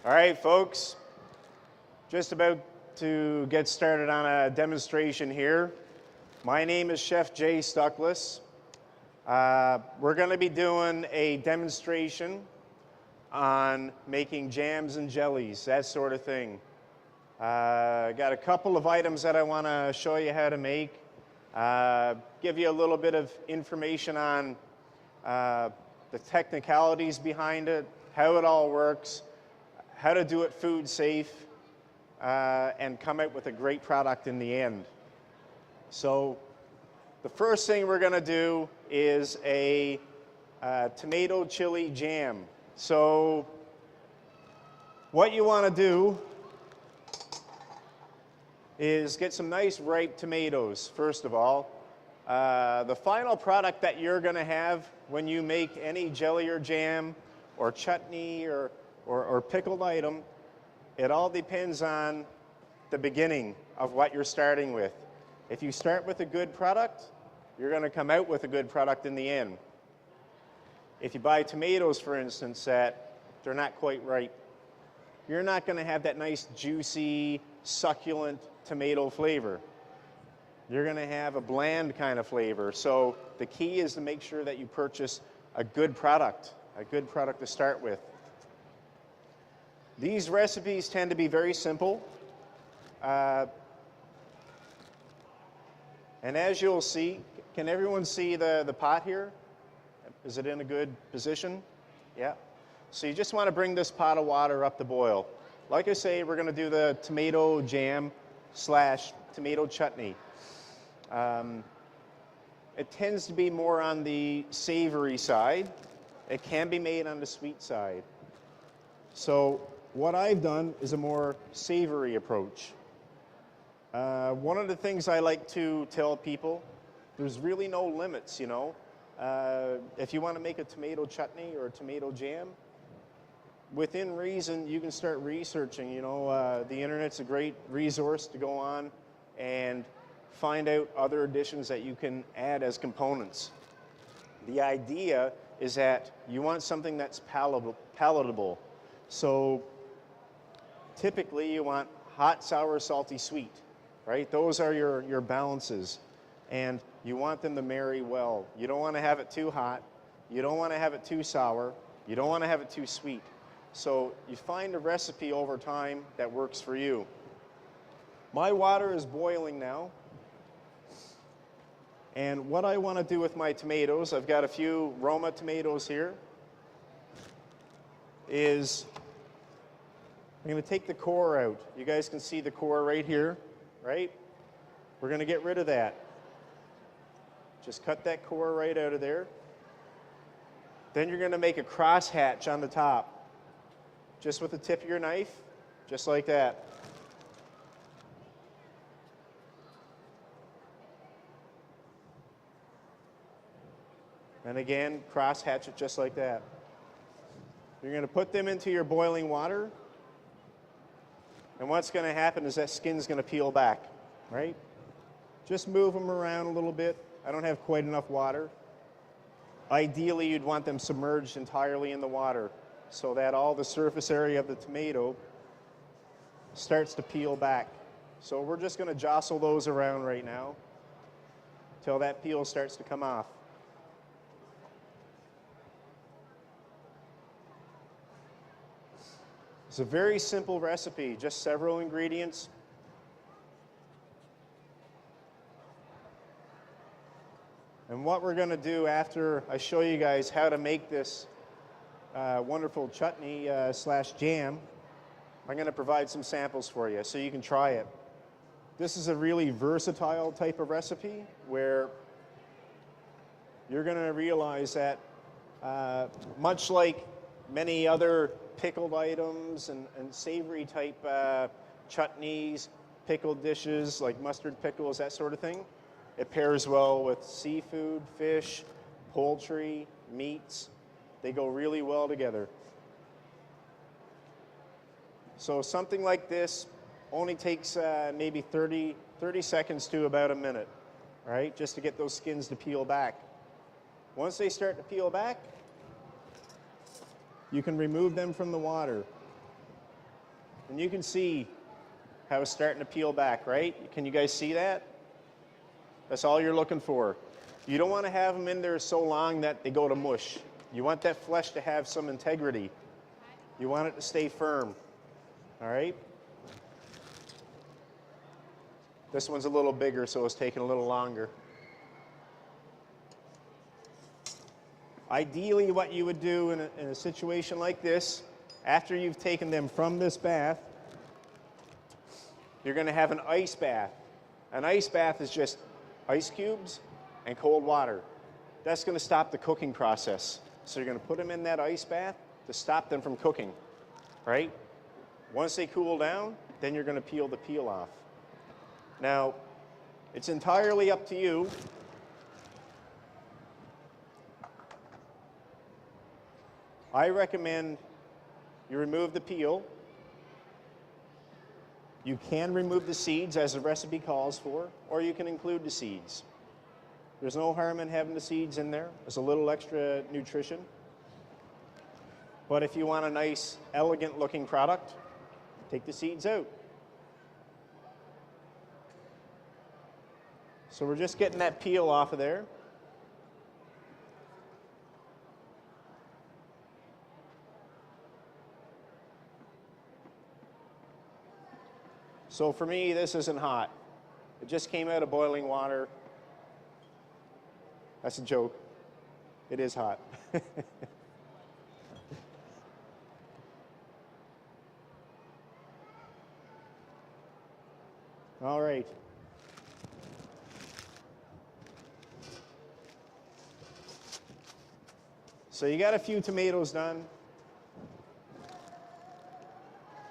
All right, folks, just about to get started on a demonstration here. My name is Chef Jay Stuckless. We're going to be doing a demonstration on making jams and jellies, that sort of thing. Got a couple of items that I want to show you how to make, give you a little bit of information on the technicalities behind it, how it all works, how to do it food safe, and come out with a great product in the end. So the first thing we're going to do is a tomato chili jam. So what you want to do is get some nice ripe tomatoes, first of all. The final product that you're going to have when you make any jelly or jam or chutney or pickled item, it all depends on the beginning of what you're starting with. If you start with a good product, you're going to come out with a good product in the end. If you buy tomatoes, for instance, that they're not quite ripe, you're not going to have that nice, juicy, succulent tomato flavor. You're going to have a bland kind of flavor. So the key is to make sure that you purchase a good product to start with. These recipes tend to be very simple. And as you'll see, can everyone see the pot here? Is it in a good position? Yeah. So you just want to bring this pot of water up to boil. Like I say, we're going to do the tomato jam / tomato chutney. It tends to be more on the savory side. It can be made on the sweet side. So what I've done is a more savory approach. One of the things I like to tell people, there's really no limits, you know. If you want to make a tomato chutney or a tomato jam, within reason, you can start researching. You know, the internet's a great resource to go on and find out other additions that you can add as components. The idea is that you want something that's palatable. So typically you want hot, sour, salty, sweet, right? Those are your balances. And you want them to marry well. You don't want to have it too hot. You don't want to have it too sour. You don't want to have it too sweet. So you find a recipe over time that works for you. My water is boiling now. And what I want to do with my tomatoes, I've got a few Roma tomatoes here, is I'm going to take the core out. You guys can see the core right here, right? We're going to get rid of that. Just cut that core right out of there. Then you're going to make a cross hatch on the top, just with the tip of your knife, just like that. And again, cross hatch it just like that. You're going to put them into your boiling water. And what's going to happen is that skin's going to peel back, right? Just move them around a little bit. I don't have quite enough water. Ideally, you'd want them submerged entirely in the water so that all the surface area of the tomato starts to peel back. So we're just going to jostle those around right now until that peel starts to come off. It's a very simple recipe, just several ingredients. And what we're going to do after I show you guys how to make this wonderful chutney / jam, I'm going to provide some samples for you so you can try it. This is a really versatile type of recipe where you're going to realize that much like many other pickled items and savory type chutneys, pickled dishes like mustard pickles, that sort of thing, it pairs well with seafood, fish, poultry, meats. They go really well together. So something like this only takes maybe 30 seconds to about a minute, right? Just to get those skins to peel back. Once they start to peel back, you can remove them from the water. And you can see how it's starting to peel back, right? Can you guys see that? That's all you're looking for. You don't want to have them in there so long that they go to mush. You want that flesh to have some integrity. You want it to stay firm, all right? This one's a little bigger, so it's taking a little longer. Ideally, what you would do in a situation like this, after you've taken them from this bath, you're going to have an ice bath. An ice bath is just ice cubes and cold water. That's going to stop the cooking process. So you're going to put them in that ice bath to stop them from cooking, right? Once they cool down, then you're going to peel the peel off. Now, it's entirely up to you. I recommend you remove the peel. You can remove the seeds as the recipe calls for, or you can include the seeds. There's no harm in having the seeds in there. There's a little extra nutrition. But if you want a nice, elegant looking product, take the seeds out. So we're just getting that peel off of there. So for me, this isn't hot. It just came out of boiling water. That's a joke. It is hot. All right. So you got a few tomatoes done.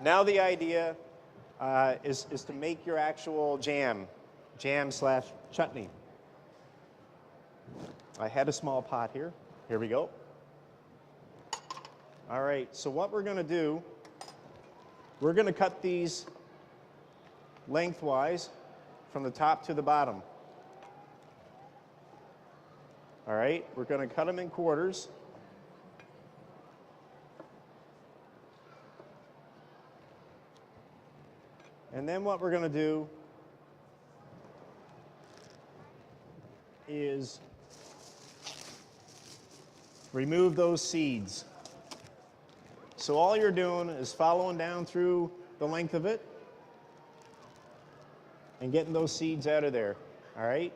Now the idea is to make your actual jam/chutney. I had a small pot here. Here we go. All right, so what we're going to do, we're going to cut these lengthwise from the top to the bottom. All right, we're going to cut them in quarters. And then what we're going to do is remove those seeds. So all you're doing is following down through the length of it and getting those seeds out of there, all right?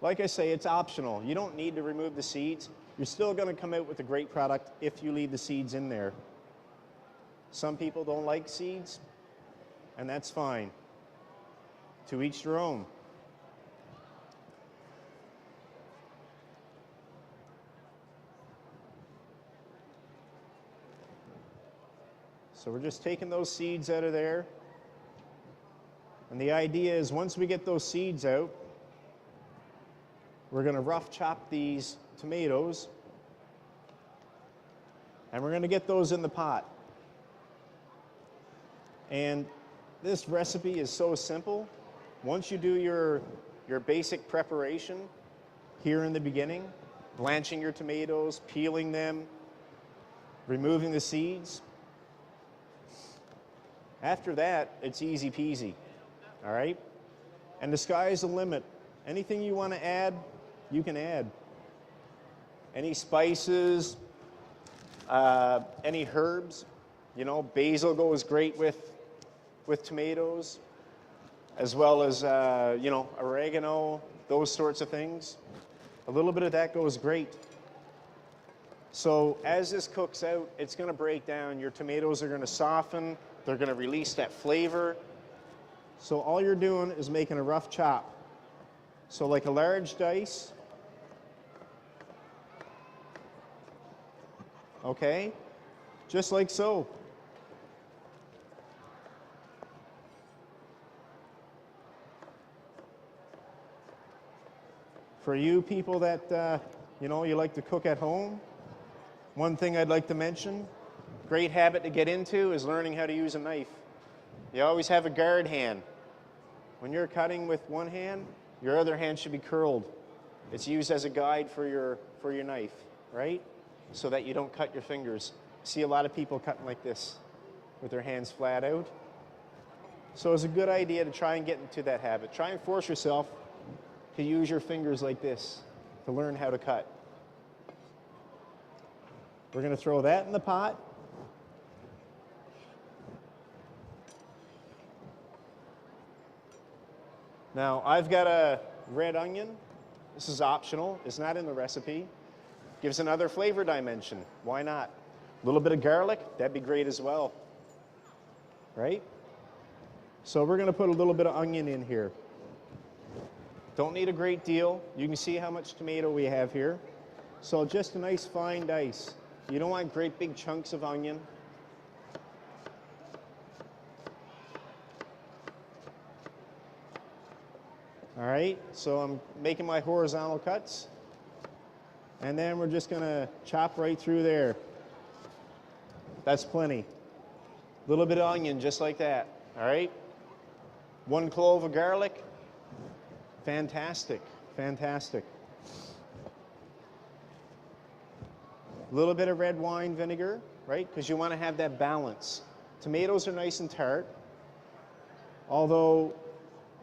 Like I say, it's optional. You don't need to remove the seeds. You're still going to come out with a great product if you leave the seeds in there. Some people don't like seeds, and that's fine. To each their own. So we're just taking those seeds out of there. And the idea is once we get those seeds out, we're going to rough chop these tomatoes. And we're going to get those in the pot. And this recipe is so simple. Once you do your basic preparation here in the beginning, blanching your tomatoes, peeling them, removing the seeds, after that, it's easy peasy, all right? And the sky is the limit. Anything you want to add, you can add. Any spices, any herbs, you know, basil goes great with tomatoes, as well as, you know, oregano, those sorts of things. A little bit of that goes great. So as this cooks out, it's going to break down. Your tomatoes are going to soften. They're going to release that flavor. So all you're doing is making a rough chop. So like a large dice. Okay? Just like so. For you people that, you know, you like to cook at home, one thing I'd like to mention, great habit to get into is learning how to use a knife. You always have a guard hand. When you're cutting with one hand, your other hand should be curled. It's used as a guide for your knife, right? So that you don't cut your fingers. See a lot of people cutting like this. with their hands flat out. So it's a good idea to try and get into that habit. Try and force yourself to use your fingers like this to learn how to cut. We're going to throw that in the pot. Now, I've got a red onion. This is optional. It's not in the recipe. Gives another flavor dimension. Why not? A little bit of garlic, that'd be great as well. Right? So we're going to put a little bit of onion in here. Don't need a great deal. You can see how much tomato we have here. So just a nice fine dice. You don't want great big chunks of onion. All right, so I'm making my horizontal cuts. And then we're just going to chop right through there. That's plenty. A little bit of onion, just like that. All right? 1 clove of garlic. Fantastic, fantastic. A little bit of red wine vinegar, right? Because you want to have that balance. Tomatoes are nice and tart. Although,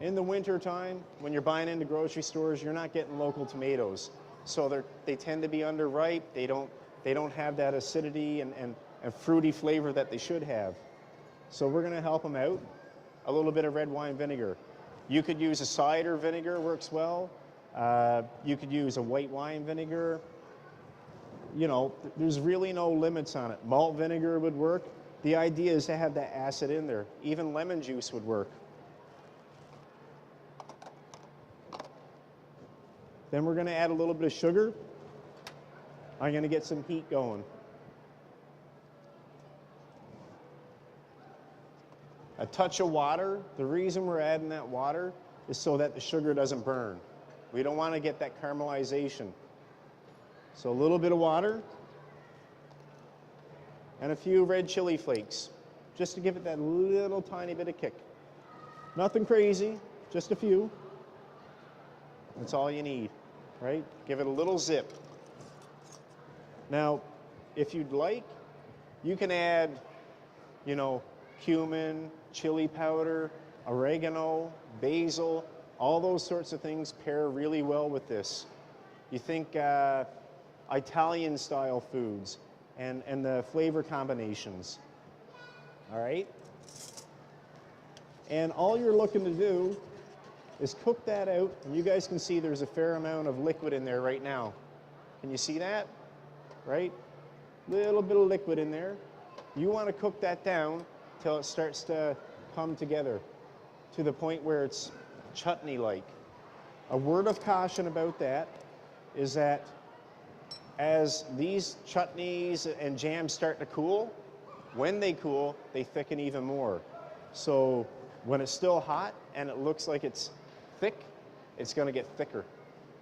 in the winter time, when you're buying into grocery stores, you're not getting local tomatoes. So they tend to be underripe. They don't have that acidity and fruity flavor that they should have. So we're going to help them out. A little bit of red wine vinegar. You could use a cider vinegar, works well. You could use a white wine vinegar. You know, there's really no limits on it. Malt vinegar would work. The idea is to have that acid in there. Even lemon juice would work. Then we're going to add a little bit of sugar. I'm going to get some heat going. A touch of water. The reason we're adding that water is so that the sugar doesn't burn. We don't want to get that caramelization. So a little bit of water and a few red chili flakes, just to give it that little tiny bit of kick. Nothing crazy, just a few. That's all you need, right? Give it a little zip. Now, if you'd like, you can add, you know, cumin, chili powder, oregano, basil, all those sorts of things pair really well with this. You think Italian style foods and the flavor combinations, all right? And all you're looking to do is cook that out, and you guys can see there's a fair amount of liquid in there right now. Can you see that? Right? Little bit of liquid in there. You want to cook that down till it starts to come together to the point where it's chutney-like. A word of caution about that is that as these chutneys and jams start to cool, when they cool, they thicken even more. So when it's still hot and it looks like it's thick, it's going to get thicker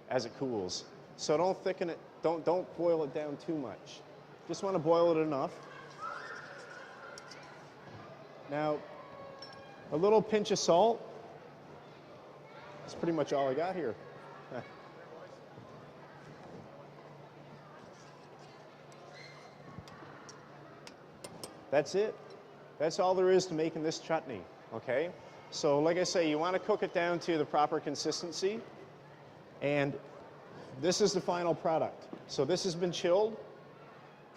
as it cools. So don't thicken it, don't boil it down too much. Just want to boil it enough. Now, a little pinch of salt. That's pretty much all I got here. That's it. That's all there is to making this chutney, okay? So like I say, you want to cook it down to the proper consistency, and this is the final product. So this has been chilled.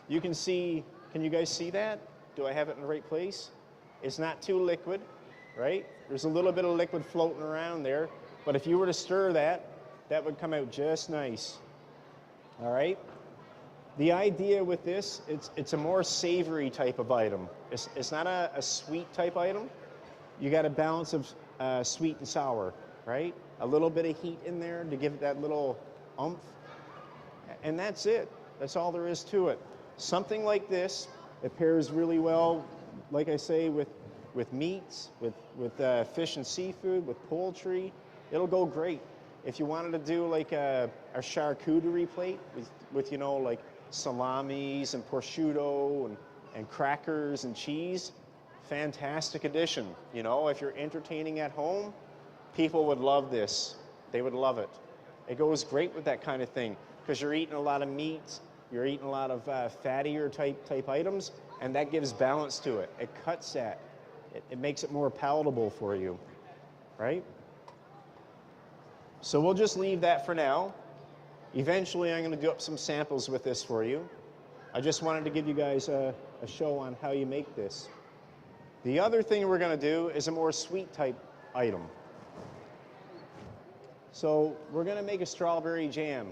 You can see, can you guys see that? Do I have it in the right place? It's not too liquid, right? There's a little bit of liquid floating around there, but if you were to stir that, that would come out just nice, all right? The idea with this, it's a more savory type of item. It's not a sweet type item. You got a balance of sweet and sour, right? A little bit of heat in there to give it that little oomph. And that's it. That's all there is to it. Something like this, it pairs really well, like I say, with meats, with fish and seafood, with poultry. It'll go great. If you wanted to do like a charcuterie plate with you know, like salamis and prosciutto and crackers and cheese, fantastic addition. You know, if you're entertaining at home, people would love this. They would love it. It goes great with that kind of thing because you're eating a lot of meat, you're eating a lot of fattier type items. and that gives balance to it. It cuts that. It makes it more palatable for you, right? So we'll just leave that for now. Eventually, I'm going to do up some samples with this for you. I just wanted to give you guys a show on how you make this. The other thing we're going to do is a more sweet type item. So we're going to make a strawberry jam.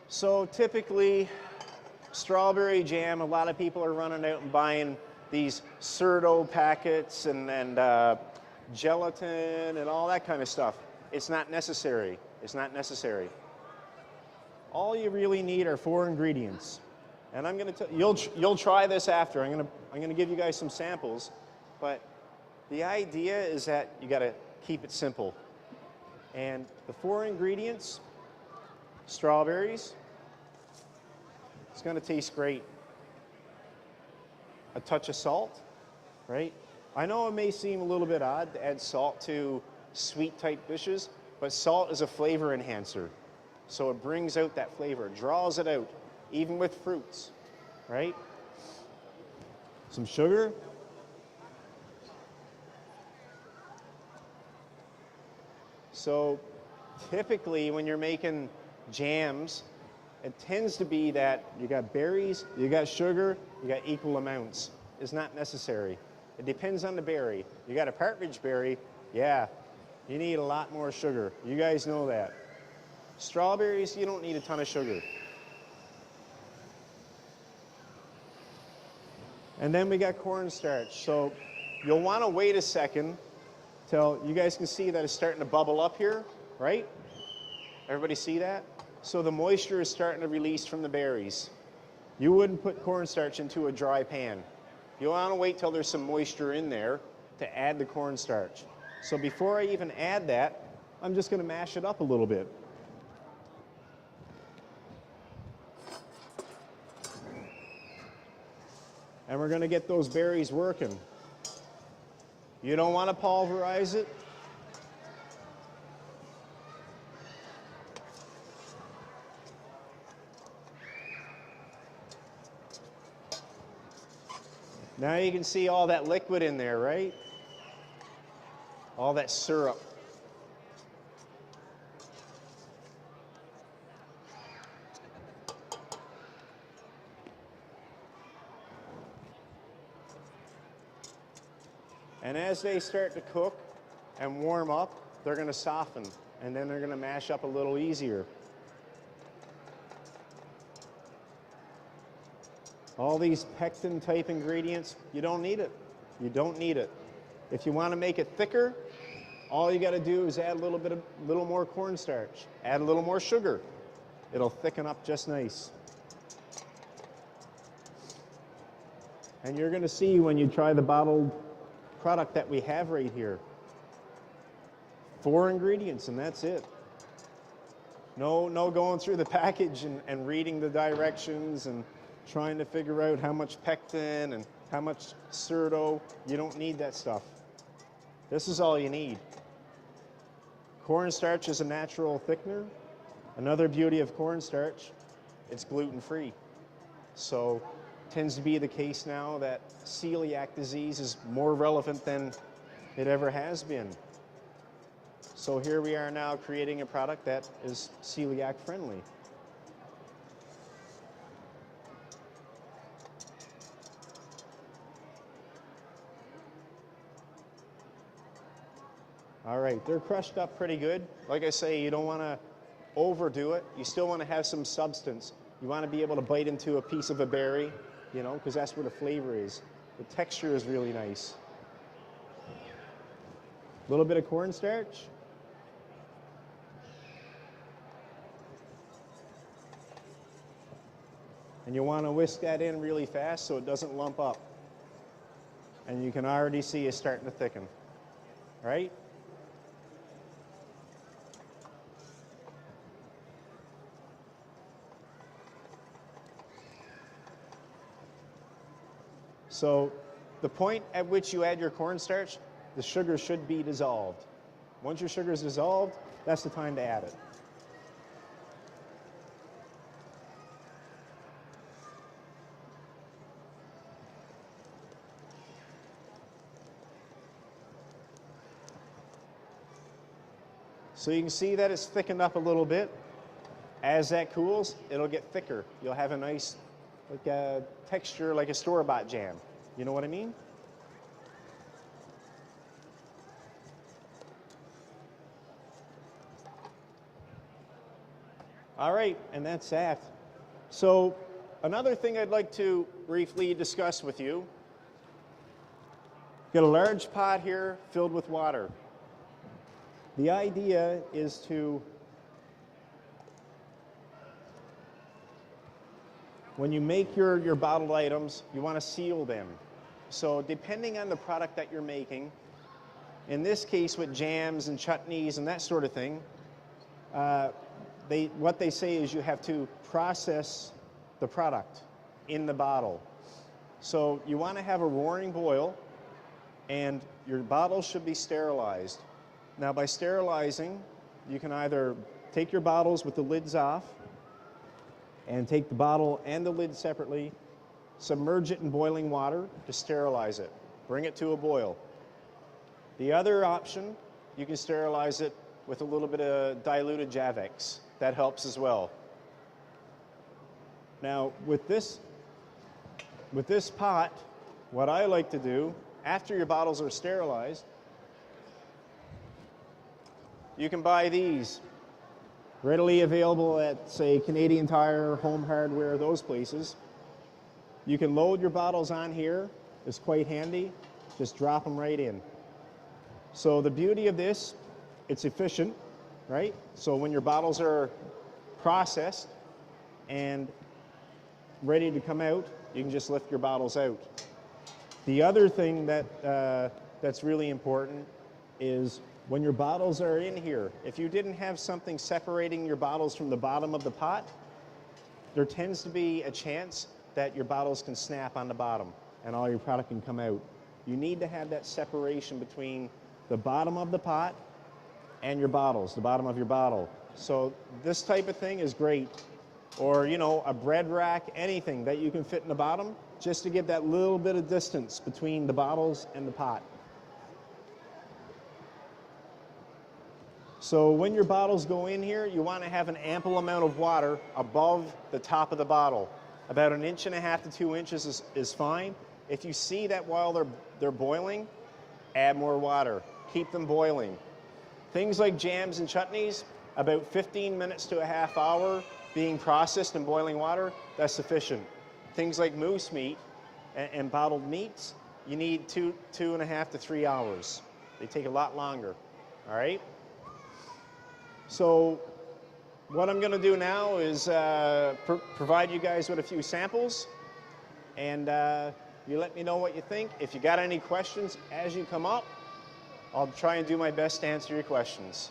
So typically, strawberry jam, a lot of people are running out and buying these Cerdo packets and gelatin and all that kind of stuff. It's not necessary. It's not necessary. All you really need are 4 ingredients. And I'm going to you'll try this after. I'm going to give you guys some samples, but the idea is that you got to keep it simple. And the 4 ingredients: strawberries. It's going to taste great. A touch of salt, right? I know it may seem a little bit odd to add salt to sweet type dishes, but salt is a flavor enhancer. So it brings out that flavor, draws it out, even with fruits, right? Some sugar. So typically when you're making jams, it tends to be that you got berries, you got sugar, you got equal amounts. It's not necessary. It depends on the berry. You got a partridge berry, yeah, you need a lot more sugar. You guys know that. Strawberries, you don't need a ton of sugar. And then we got cornstarch. So you'll want to wait a second till you guys can see that it's starting to bubble up here, right? Everybody see that? So the moisture is starting to release from the berries. You wouldn't put cornstarch into a dry pan. You want to wait till there's some moisture in there to add the cornstarch. So before I even add that, I'm just going to mash it up a little bit. And we're going to get those berries working. You don't want to pulverize it. Now you can see all that liquid in there, right? All that syrup. And as they start to cook and warm up, they're going to soften, and then they're going to mash up a little easier. All these pectin type ingredients, you don't need it. You don't need it. If you want to make it thicker, all you got to do is add a little more cornstarch, add a little more sugar. It'll thicken up just nice. And you're going to see when you try the bottled product that we have right here. 4 ingredients and that's it. No going through the package and reading the directions and trying to figure out how much pectin and how much Cerdo. You don't need that stuff. This is all you need. Cornstarch is a natural thickener. Another beauty of cornstarch, it's gluten-free. So it tends to be the case now that celiac disease is more relevant than it ever has been. So here we are now creating a product that is celiac friendly. All right, they're crushed up pretty good. Like I say, you don't want to overdo it. You still want to have some substance. You want to be able to bite into a piece of a berry, you know, because that's where the flavor is. The texture is really nice. A little bit of cornstarch. And you want to whisk that in really fast so it doesn't lump up. And you can already see it's starting to thicken, right? So the point at which you add your cornstarch, the sugar should be dissolved. Once your sugar is dissolved, that's the time to add it. So you can see that it's thickened up a little bit. As that cools, it'll get thicker. You'll have a nice like a texture like a store-bought jam. You know what I mean? All right, and that's that. So another thing I'd like to briefly discuss with you. Got a large pot here filled with water. The idea is to, when you make your bottled items, you want to seal them. So depending on the product that you're making, in this case with jams and chutneys and that sort of thing, what they say is you have to process the product in the bottle. So you want to have a roaring boil, and your bottles should be sterilized. Now by sterilizing, you can either take your bottles with the lids off and take the bottle and the lid separately, submerge it in boiling water to sterilize it, bring it to a boil. The other option, you can sterilize it with a little bit of diluted Javex. That helps as well. Now with this pot, what I like to do, after your bottles are sterilized, you can buy these, readily available at, say, Canadian Tire, Home Hardware, those places. You can load your bottles on here. It's quite handy. Just drop them right in. So the beauty of this, it's efficient, right? So when your bottles are processed and ready to come out, you can just lift your bottles out. The other thing that's really important is when your bottles are in here, if you didn't have something separating your bottles from the bottom of the pot, there tends to be a chance that your bottles can snap on the bottom and all your product can come out. You need to have that separation between the bottom of the pot and your bottles, the bottom of your bottle. So this type of thing is great. Or, you know, a bread rack, anything that you can fit in the bottom, just to give that little bit of distance between the bottles and the pot. So when your bottles go in here, you want to have an ample amount of water above the top of the bottle. About 1.5 inches to 2 inches is fine. If you see that while they're boiling, add more water. Keep them boiling. Things like jams and chutneys, about 15 minutes to a half hour being processed in boiling water, that's sufficient. Things like moose meat and bottled meats, you need 2.5 to 3 hours. They take a lot longer, all right? So what I'm gonna do now is provide you guys with a few samples, and you let me know what you think. If you got any questions as you come up, I'll try and do my best to answer your questions.